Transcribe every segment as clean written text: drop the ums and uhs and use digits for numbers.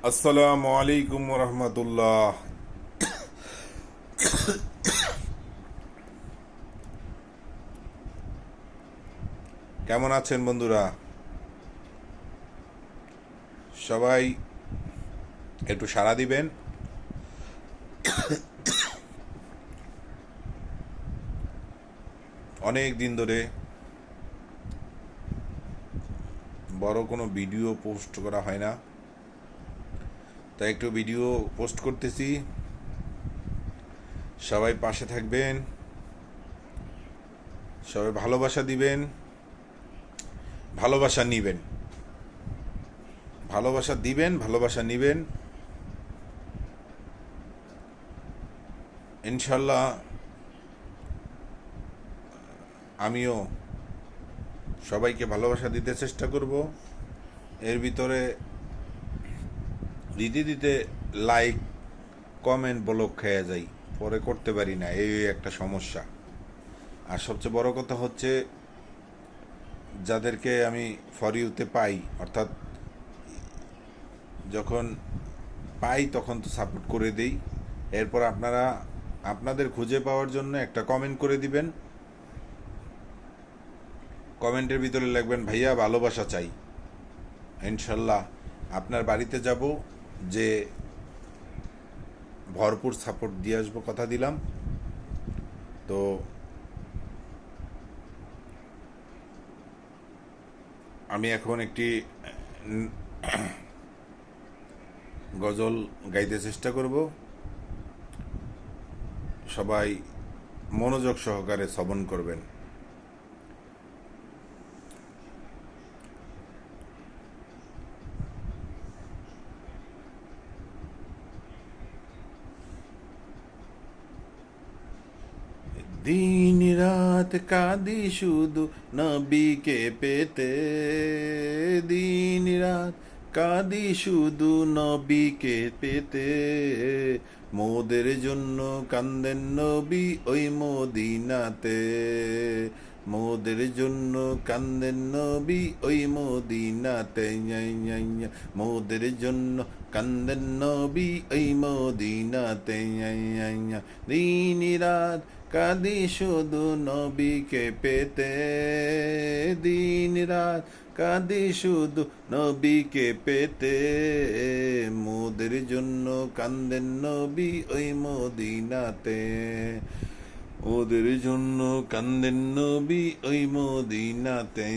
আসসালামু আলাইকুম রহমতুল্লাহ। কেমন আছেন বন্ধুরা? সবাই একটু সাড়া দিবেন। অনেক দিন ধরে বড় কোনো ভিডিও পোস্ট করা হয় না, তাই একটু ভিডিও পোস্ট করতেছি। সবাই পাশে থাকবেন, সবাই ভালোবাসা দিবেন, ভালোবাসা নিবেন, ভালোবাসা দিবেন, ভালোবাসা নিবেন। ইনশাল্লাহ আমিও সবাইকে ভালোবাসা দিতে চেষ্টা করব। এর ভিতরে দিতে দিতে লাইক কমেন্ট ব্লক খেয়ে যাই, পরে করতে পারি না, এই একটা সমস্যা। আর সবচেয়ে বড় কথা হচ্ছে, যাদেরকে আমি ফর ইউতে পাই, অর্থাৎ যখন পাই তখন তো সাপোর্ট করে দেই। এরপর আপনারা আপনাদের খুঁজে পাওয়ার জন্য একটা কমেন্ট করে দিবেন। কমেন্টের ভিতরে লিখবেন ভাইয়া ভালোবাসা চাই। ইনশাল্লাহ আপনার বাড়িতে যাব, যে ভরপুর সাপোর্ট দিয়ে আসবো, কথা দিলাম। তো আমি এখন একটি গজল গাইতে চেষ্টা করব। সবাই মনোযোগ সহকারে শ্রবণ করবেন। দিন রাত কাঁদি শুধু নবীকে পেতে, দিন রাত কাঁদি শুধু নবীকে পেতে, মোদের জন্য কান্দেন নবী ওই মদিনাতে, মোদের জন্য কান্দেন নবী ওই মদিনাতে, মোদের জন্য কান্দেন নবী ওই মদিনাতে। দিন রাত কাঁদি শুধু নবীকে পেতে, দিন রাত কাঁদি শুধু নবীকে পেতে, মোদের জন্য কান্দেন নবী ওই মদিনাতে, ওদের জন্য কান্দেন নবী ওই মদিনাতে।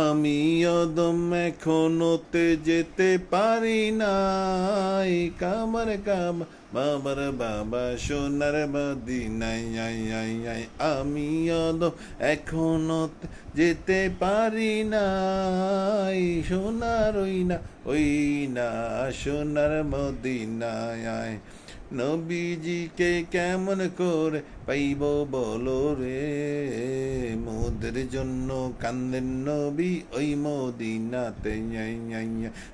আমি অদম এখনোতে যেতে পারি নাই, কামার কাম বাবার বাবা সোনার মদিনায়। আমি অদম এখনোতে যেতে পারি নাই, সোনার ওই না সোনার মদিনায়। নবীজিকে কেমন করে পাইব বলো রে, মোদের জন্য কান্দেন নবী ওই মদিনাতে,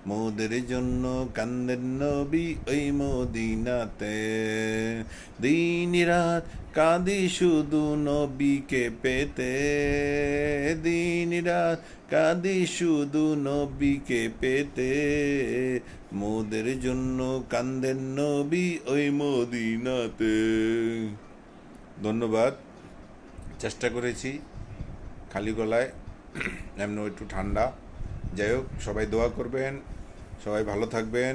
মোদের জন্য কান্দেন নবী ওই মদিনাতে। দিন রাত কাঁদি শুধু নবীকে পেতে, দিন রাত কাঁদি শুধু নবীকে পেতে, মোদের জন্য কান্দেন নবী ওই মদিনাতে। ধন্যবাদ। চেষ্টা করেছি খালি গলায়, এমন একটু ঠান্ডা। যাই হোক, সবাই দোয়া করবেন, সবাই ভালো থাকবেন।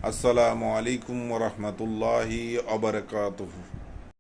আসসালামু আলাইকুম রহমতুল্লাহি আবরকাতুহু।